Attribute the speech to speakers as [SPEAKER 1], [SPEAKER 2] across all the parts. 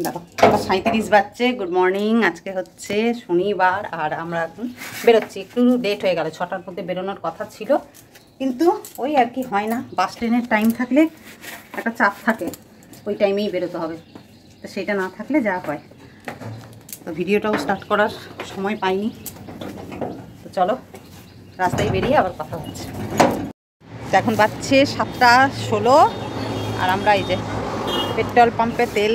[SPEAKER 1] দেখো 37 বাজছে। Good morning. আজকে হচ্ছে শনিবার আর আমরা এখন বেরোচ্ছি। একটু লেট হয়ে গেল, 6টার মধ্যে বেরোনোর কথা ছিল, কিন্তু ওই আর কি হয় না, বাস ট্রেনের টাইম থাকলে একটা চাপ থাকে, ওই টাইমেই বেরোতে হবে, তো সেটা না থাকলে যা হয়। তো ভিডিওটাও স্টার্ট করার সময় পাইনি, তো চলো রাস্তায় বেরিয়ে আবার কথা হচ্ছে। তো এখন বাজছে 7:16 আর আমরা এই যে পেট্রোল পাম্পে তেল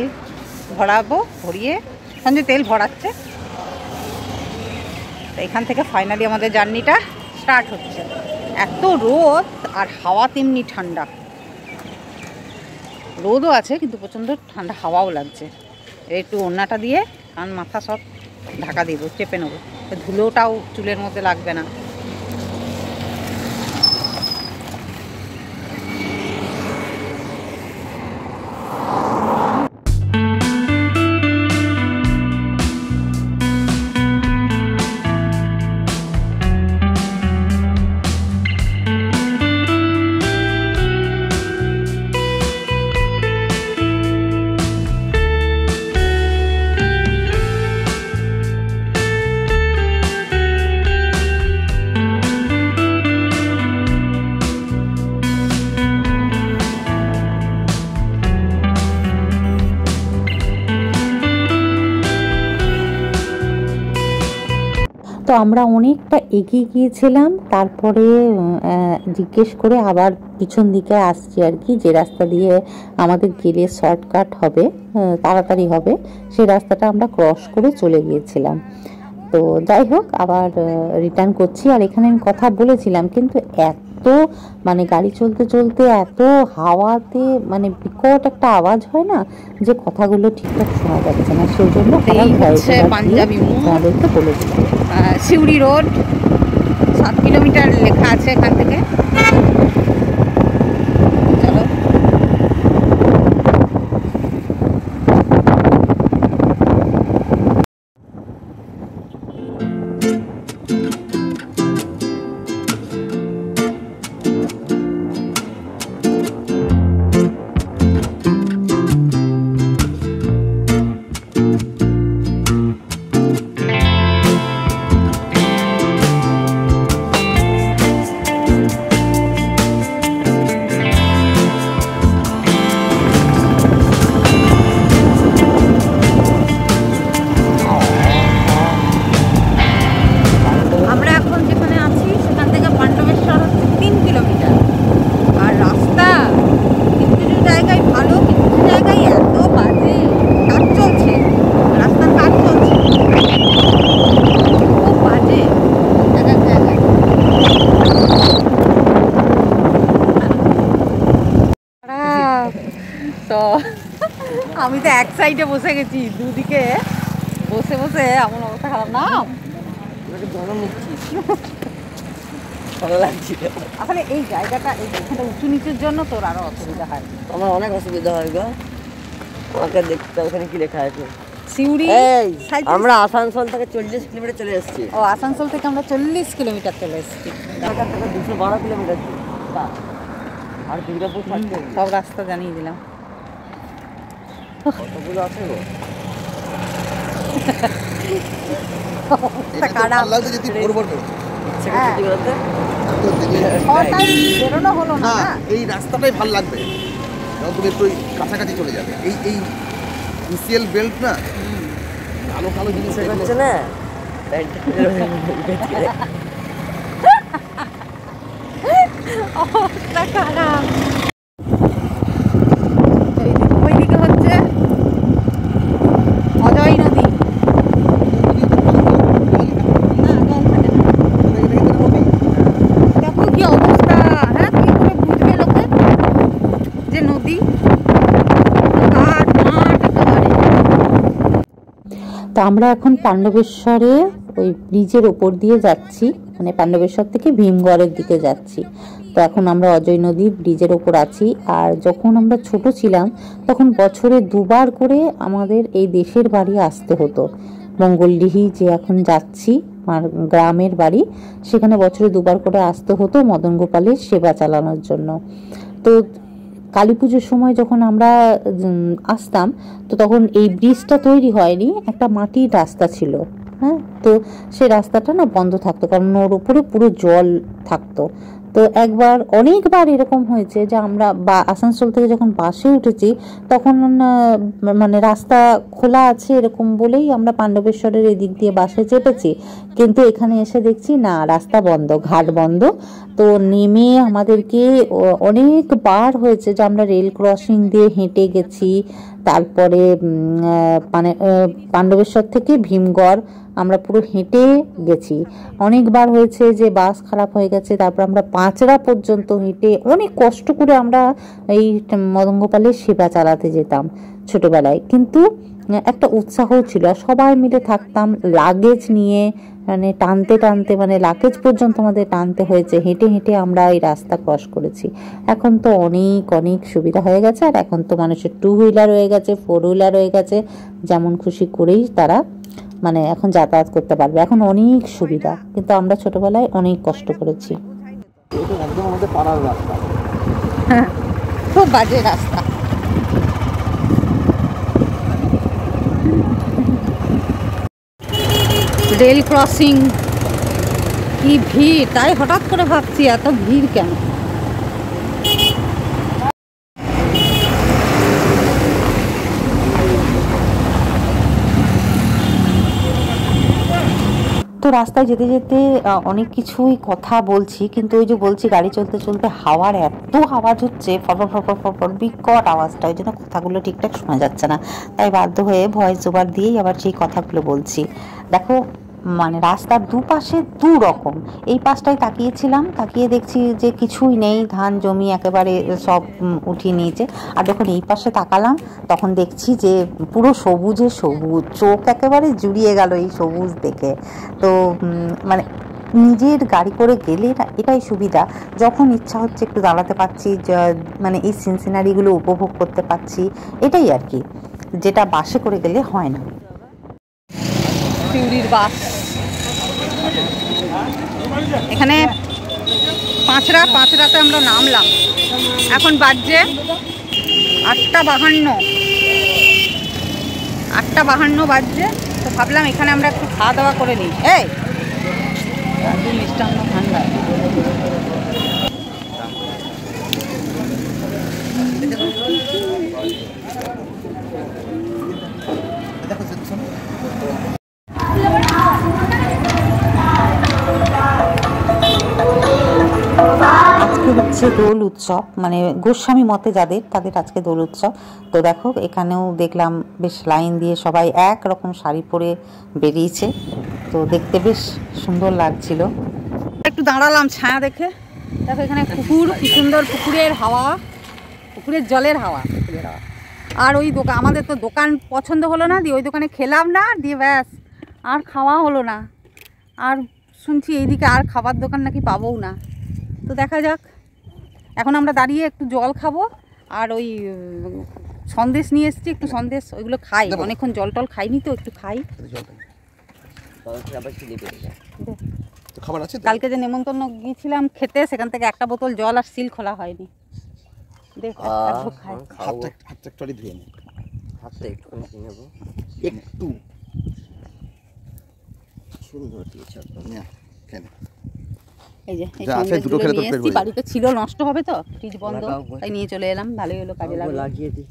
[SPEAKER 1] ভরাবো, ভরিয়ে সঞ্জয় তেল ভরাচ্ছে। তো এখান থেকে ফাইনালি আমাদের জার্নিটা স্টার্ট হচ্ছে। এত রোদ আর হাওয়া তেমনি ঠান্ডা, রোদও আছে কিন্তু প্রচণ্ড ঠান্ডা হাওয়াও লাগছে। একটু ওড়নাটা দিয়ে কান মাথা সব ঢাকা দেবো, চেপে নেবো, ধুলোটাও চুলের মধ্যে লাগবে না।
[SPEAKER 2] তো আমরা অনেকটা এগিয়ে গিয়েছিলাম, তারপরে জিজ্ঞেস করে আবার পিছন দিকে আসছি আর কি, যে রাস্তা দিয়ে আমাদের গেলে শর্টকাট হবে, তাড়াতাড়ি হবে, সেই রাস্তাটা আমরা ক্রস করে চলে গিয়েছিলাম। তো যাই হোক, আবার রিটার্ন করছি। আর এখানে আমি কথা বলেছিলাম, কিন্তু এত মানে গাড়ি চলতে চলতে এত হাওয়াতে মানে বিকট একটা আওয়াজ হয় না, যে কথাগুলো ঠিকঠাক শোনা যাচ্ছে না, সেই জন্য
[SPEAKER 1] পাঞ্জাবি
[SPEAKER 2] আমাদেরকে বলেছিলাম।
[SPEAKER 1] সিউড়ি রোড 7 কিলোমিটার লেখা আছে এখান থেকে। চলো তো আমি তো এক সাইডে বসে গেছি, দুদিকে বসে বসে এমন অবস্থা খারাপ না। আসলে এই জায়গাটা এখানে উঁচু নিচুর জন্য তোর আরো অসুবিধা হয়।
[SPEAKER 3] আমার অনেক অসুবিধা হয় গো, আমাকে দেখতে ওখানে কি লেখা আছে
[SPEAKER 1] সিউড়ি।
[SPEAKER 3] আমরা আসানসোল থেকে 40 কিলোমিটার চলে এসেছি।
[SPEAKER 1] ও, আসানসোল থেকে আমরা 40 কিলোমিটার চলে এসেছি।
[SPEAKER 3] 212 কিলোমিটার আর দুর্গাপুর থাকতে
[SPEAKER 1] সব রাস্তা জানিয়ে দিলাম।
[SPEAKER 3] কতগুলো আছে গো,
[SPEAKER 4] এই রাস্তাটাই ভালো লাগবে, তুমি একটু কাছাকাছি চলে যাবে। এই ইসিএল বেল্ট না, কালো কালো জিনিস
[SPEAKER 3] হচ্ছে না,
[SPEAKER 1] অবস্থা খারাপ। ওইদিকে হচ্ছে অজয় নদী। দেখো কি অবস্থা, হ্যাঁ কি করে বুঝবে লোকে যে নদী।
[SPEAKER 2] তো আমরা এখন পাণ্ডবেশ্বরে ওই ব্রিজের ওপর দিয়ে যাচ্ছি, মানে পাণ্ডবেশ্বর থেকে ভীমগড়ের দিকে যাচ্ছি। তো এখন আমরা অজয় নদীর ব্রিজের ওপর আছি। আর যখন আমরা ছোট ছিলাম তখন বছরে 2 বার করে আমাদের এই দেশের বাড়ি আসতে হতো। মঙ্গলডিহি যে এখন যাচ্ছি আমার গ্রামের বাড়ি, সেখানে বছরে 2 বার করে আসতে হতো মদন গোপালের সেবা চালানোর জন্য। তো কালী পুজোর সময় যখন আমরা আসতাম, তো তখন এই ব্রিজটা তৈরি হয়নি, একটা মাটির রাস্তা ছিল। হ্যাঁ, তো সেই রাস্তাটা না বন্ধ থাকতো, কারণ ওর উপরে পুরো জল থাকতো। তো অনেকবার এরকম হয়েছে যে আমরা আসানসোল থেকে যখন বাসে উঠেছি, তখন মানে রাস্তা খোলা আছে এরকম বলেই আমরা পাণ্ডবেশ্বরের এদিক দিয়ে বাসে চেপেছি, কিন্তু এখানে এসে দেখছি না, রাস্তা বন্ধ, ঘাট বন্ধ। তো নেমে আমাদেরকে অনেকবার হয়েছে যে আমরা রেল ক্রসিং দিয়ে হেঁটে গেছি। তারপরে মানে পাণ্ডবেশ্বর থেকে ভীমগড় আমরা পুরো হেঁটে গেছি। অনেকবার হয়েছে যে বাস খারাপ হয়ে গেছে, তারপর আমরা পাঁচড়া পর্যন্ত হেঁটে অনেক কষ্ট করে আমরা এই মদঙ্গপালের সেবা চালাতে যেতাম ছোটবেলায়। কিন্তু একটা উৎসাহ ছিল, সবাই মিলে থাকতাম, লাগেজ নিয়ে মানে টানতে টানতে, মানে লাগেজ পর্যন্ত আমাদের টানতে হয়েছে, হেঁটে হেঁটে আমরা এই রাস্তা ক্রস করেছি। এখন তো অনেক অনেক সুবিধা হয়ে গেছে, আর এখন তো মানুষের 2 হুইলার হয়ে গেছে, 4 হুইলার হয়ে গেছে, যেমন খুশি করেই তারা মানে এখন যাতায়াত করতে পারবে, এখন অনেক সুবিধা। কিন্তু আমরা ছোটবেলায় অনেক কষ্ট করেছি।
[SPEAKER 4] একদম আমাদের পাড়ার রাস্তা,
[SPEAKER 1] খুব বাজে রাস্তা। রেল ক্রসিং, কি ভিড়! তাই হঠাৎ করে ভাবছি এত ভিড় কেন।
[SPEAKER 2] তো রাস্তায় যেতে যেতে অনেক কিছুই কথা বলছি, কিন্তু ওই যে বলছি গাড়ি চলতে চলতে হাওয়ার এত আওয়াজ হচ্ছে, ফরফর ফরফর ফরফর বিকট আওয়াজটা, ওই জন্য কথাগুলো ঠিকঠাক শোনা যাচ্ছে না। তাই বাধ্য হয়ে ভয়েস ওভার দিয়েই আবার সেই কথাগুলো বলছি। দেখো মানে রাস্তার দুপাশে দু রকম। এই পাশটায় তাকিয়েছিলাম, তাকিয়ে দেখছি যে কিছুই নেই, ধান জমি একেবারে সব উঠিয়ে নিয়েছে। আর যখন এই পাশে তাকালাম তখন দেখছি যে পুরো সবুজে সবুজ, চোখ একেবারে জুড়িয়ে গেল এই সবুজ দেখে। তো মানে নিজের গাড়ি করে গেলে এটাই সুবিধা, যখন ইচ্ছা হচ্ছে একটু দাঁড়াতে পারছি, মানে এই সিনারিগুলো উপভোগ করতে পারছি, এটাই আর কি, যেটা বাসে করে গেলে হয় না।
[SPEAKER 1] সিউড়ির বাস এখানে পাঁচড়াতে আমরা নামলাম। এখন বাজছে 8:52 বাজছে। তো ভাবলাম এখানে আমরা একটু খাওয়া দাওয়া করে নিই। এই মিষ্টান্ন ঠান্ডা।
[SPEAKER 2] আজকে হচ্ছে দোল উৎসব, মানে গোস্বামী মতে যাদের, তাদের আজকে দোল উৎসব। তো দেখো এখানেও দেখলাম বেশ লাইন দিয়ে সবাই একরকম শাড়ি পরে বেরিয়েছে, তো দেখতে বেশ সুন্দর লাগছিল।
[SPEAKER 1] একটু দাঁড়ালাম ছায়া দেখে। দেখো এখানে পুকুর, কি সুন্দর পুকুরের হাওয়া, পুকুরের জলের হাওয়া। আর ওই দোকান, আমাদের তো দোকান পছন্দ হলো না, দিয়ে ওই দোকানে খেলাম না, দিয়ে ব্যাস আর খাওয়া হলো না। আর শুনছি এইদিকে আর খাবার দোকান নাকি পাবোও না। তো দেখা যাক, এখন আমরা দাঁড়িয়ে একটু জল খাবো, আর ওই সন্দেশ নিয়ে এসেছি, একটু সন্দেশ ওইগুলো খাই, অনেকক্ষণ জল টল খাইনি তো, একটু খাই। কালকে যে নেমন্তন্ন গিয়েছিলাম খেতে, সেখান থেকে একটা বোতল জল আর সিল খোলা হয়নি। দেখ
[SPEAKER 4] একটু সুন্দর দিয়েছে
[SPEAKER 1] এই যে এই সন্দেশগুলো নিয়ে এসেছি, বাড়িতে ছিল, নষ্ট হবে তো, ফ্রিজ বন্ধ, তাই নিয়ে চলে এলাম। ভালোই হলো, কাজে লাগিয়ে দিই।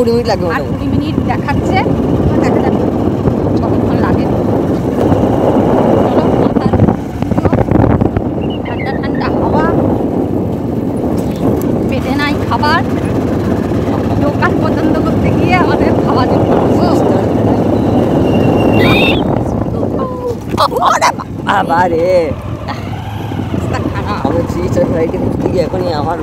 [SPEAKER 3] 20 মিনিট লাগবে
[SPEAKER 1] আর
[SPEAKER 3] মোটামুটি।
[SPEAKER 1] 20 মিনিট দেখাচ্ছে, দেখা যাবে কতক্ষণ লাগে। চলো, মাথার ঠান্ডা ঠান্ডা হাওয়া, পেটে নাই খাবার, দোকান পছন্দ করতে গিয়ে আমাদের খাওয়া জন্য
[SPEAKER 3] আবারে
[SPEAKER 1] রাস্তা খারাপ।
[SPEAKER 3] আমরা 3 স্টার ফ্লাইটে উঠতে গিয়ে এখনই আমার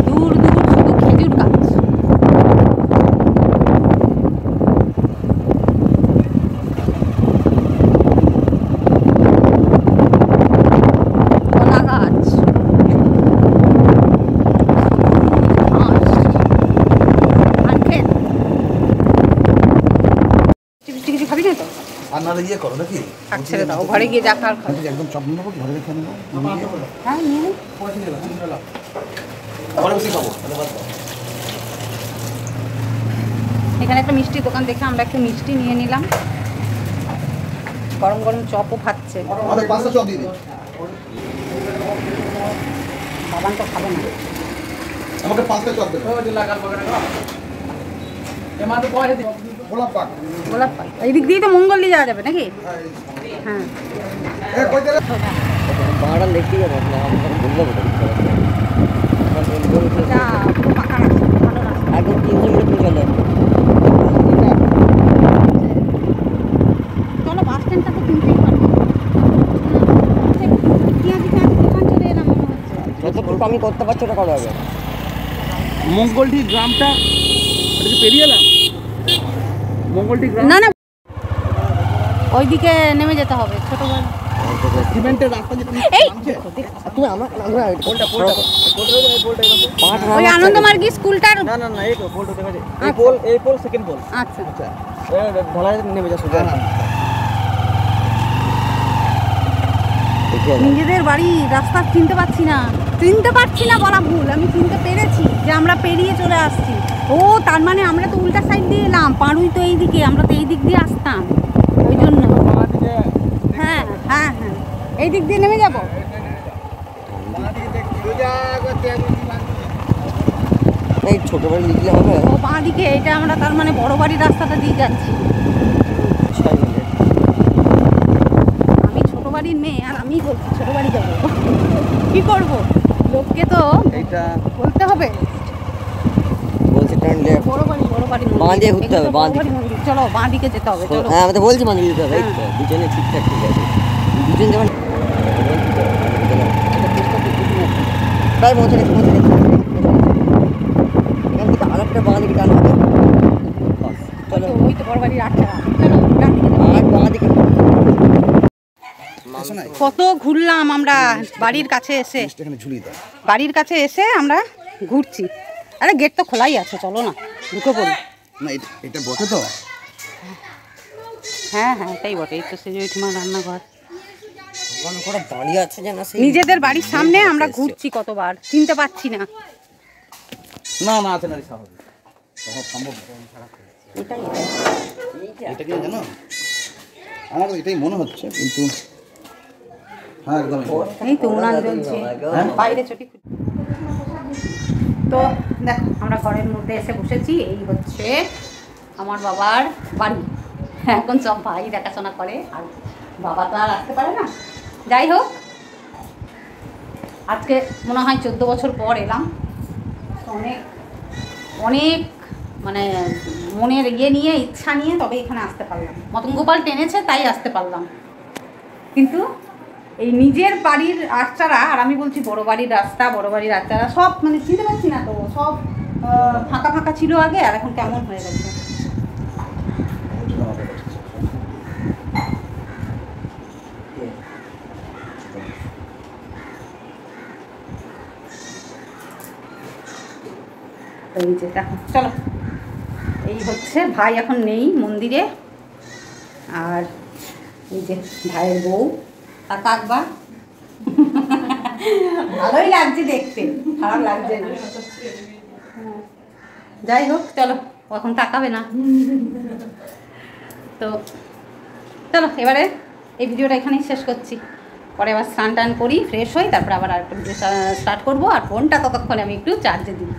[SPEAKER 1] দূর দূর শুধু খেজুর গাছ। কলা গাছ, ঘাস, নারকেল। মিষ্টি কিছু খাবি না তো?
[SPEAKER 4] আর নাহলে ইয়ে করো নাকি
[SPEAKER 1] থাক, ছেড়ে দাও, ঘরে গিয়ে যা খাওয়ার খাবে।
[SPEAKER 4] একদম চপ নেবো, ঘরে রেখে নেবো,
[SPEAKER 1] হ্যাঁ, নিয়ে নে।
[SPEAKER 4] ঘরে বসে খাবো।
[SPEAKER 1] এখানে একটা মিষ্টির দোকান দেখে আমরা একটু মিষ্টি নিয়ে নিলাম। গরম গরম চপও খাচ্ছে।
[SPEAKER 4] আমাদের 5টা চপ দিয়ে দিন।
[SPEAKER 1] বাবান তো খাবে না।
[SPEAKER 4] আমাকে 5টা চপ দেবে। গোলাপ পাক।
[SPEAKER 1] গোলাপ পাই এই দিক দিয়ে তো মঙ্গলদি যাওয়া যাবে নাকি? হ্যাঁ,
[SPEAKER 4] এ কই দিলে?
[SPEAKER 3] বাড়ান দেখতে যাবো না, আমরা বলবো
[SPEAKER 1] এটা পুরো পাকা রাস্তা, ভালো রাস্তা।
[SPEAKER 3] একদম 300 মিটার চলে
[SPEAKER 1] চলো, বাস স্ট্যান্ডটা তো চিনতেই পারবো। পেঁয়াজি দোকান চলে এলাম মনে হচ্ছে।
[SPEAKER 3] যতটুকু আমি করতে পারছি ওটা করো আগে।
[SPEAKER 4] মঙ্গলটি গ্রামটা এটা কি পেরিয়ে এলাম? মঙ্গলটি গ্রাম
[SPEAKER 1] না না, ওইদিকে নেমে যেতে হবে। ছোট বাড়ি
[SPEAKER 4] সিমেন্টের রাস্তা যেটা
[SPEAKER 1] এই
[SPEAKER 3] তুমি আমার আমরা
[SPEAKER 4] পোলটা
[SPEAKER 1] ওই আনন্দমার্গী স্কুলটার।
[SPEAKER 3] না না না এই তো পোলটা দেখা যায়। এই পোল সেকেন্ড পোল।
[SPEAKER 1] আচ্ছা,
[SPEAKER 4] আচ্ছা
[SPEAKER 3] ঢালাই নেমে যা সোজা।
[SPEAKER 1] নিজেদের বাড়ি রাস্তা চিনতে পারছি না বলা ভুল, আমি চিনতে পেরেছি যে আমরা পেরিয়ে চলে আসছি। ও তার মানে আমরা তো উল্টা সাইড দিয়ে এলাম, পাড়ুই তো এইদিকে, আমরা তো এই দিক দিয়ে আসতাম, ওই জন্য। হ্যাঁ হ্যাঁ হ্যাঁ, এই দিক দিয়ে নেমে যাবো।
[SPEAKER 3] এই ছোট বাড়ি লিখলে হবে
[SPEAKER 1] ও বাঁ দিকে, এটা আমরা তার মানে বড় বাড়ির রাস্তাটা দিয়ে যাচ্ছি।
[SPEAKER 3] 6 মিনিট।
[SPEAKER 1] আমি ছোট বাড়ির মেয়ে, আর আমি বলছি ছোট বাড়ি যাবো। কি করব, লোককে তো
[SPEAKER 4] এইটা
[SPEAKER 1] বলতে হবে।
[SPEAKER 3] বলছি টার্ন লেফট।
[SPEAKER 1] বড় বাড়ি মন্দির।
[SPEAKER 3] বাঁ দিয়ে ঘুরতে হবে,
[SPEAKER 1] এগুলো তো
[SPEAKER 3] বাঁ
[SPEAKER 1] বড় বাড়ি মন্দির। চলো, বাঁ দিকে যেতে হবে, চলো।
[SPEAKER 3] হ্যাঁ আমি তো বলছি মানে দিতে হবে। এই তো দুজনে ঠিকঠাক ঠিক আছে। দুজন যেমন প্রায় পৌঁছে গেছে। এখান থেকে আরেকটা বাঁ দিকে টান হবে। বাস, চলো।
[SPEAKER 1] ওই তো বড় বাড়ির আটটা। চলো, ডান দিকে যাবো।
[SPEAKER 3] আর বাঁ দিকে
[SPEAKER 1] কত ঘুরলাম আমরা বাড়ির কাছে এসে।
[SPEAKER 4] এখানে ঝুলিয়ে দাও।
[SPEAKER 1] বাড়ির কাছে এসে আমরা ঘুরছি। আরে গেট তো খোলাই আছে, চলো না ঢুকে পড়ি।
[SPEAKER 4] না এটা বটে তো।
[SPEAKER 1] হ্যাঁ হ্যাঁ, এটাই বটে। এই তো সেজুইঠিমার রান্নাঘর।
[SPEAKER 3] ওখানে করে দাঁড়িয়ে আছে যেন সেই
[SPEAKER 1] নিজেদের বাড়ির সামনে আমরা ঘুরছি কতবার, চিনতে পারছি না।
[SPEAKER 4] না না আছে না, স্বাভাবিক সম্ভব।
[SPEAKER 1] এটাই
[SPEAKER 4] এটা কি জানো, আমার এটাই মনে হচ্ছে, কিন্তু হ্যাঁ একদম
[SPEAKER 1] এই তো উনান জ্বলছে, বাইরে চটি। তো দেখো, আমরা ঘরের মধ্যে এসে বসেছি। এই হচ্ছে আমার বাবার বাড়ি। এখন সব ভাই দেখাশোনা করে, আর বাবা তো আর আসতে পারে না। যাই হোক, আজকে মনে হয় 14 বছর পর এলাম। অনেক অনেক মানে মনের ইয়ে নিয়ে, ইচ্ছা নিয়ে তবে এখানে আসতে পারলাম। মতন গোপাল টেনেছে তাই আসতে পারলাম। কিন্তু এই নিজের বাড়ির আটচারা, আর আমি বলছি বড় বাড়ির রাস্তা, বড় বাড়ির আটচারা সব মানে চিনতে পারছি না তো, সব ফাঁকা ফাঁকা ছিল আগে, আর এখন কেমন হয়ে গেছে। এই যে দেখো, চলো, এই হচ্ছে ভাই এখন নেই মন্দিরে, আর এই যে ভাইয়ের বউ আর কাকবা। ভালোই লাগছে দেখতে, খারাপ লাগছে না। যাই হোক, চলো, এখন তাকাবে না তো। চলো, এবারে এই ভিডিওটা এখানেই শেষ করছি। পরে আবার স্নান টান করি, ফ্রেশ হই, তারপরে আবার আরেকটা ভিডিও স্টার্ট করবো। আর ফোনটা ততক্ষণে আমি একটু চার্জে দিই।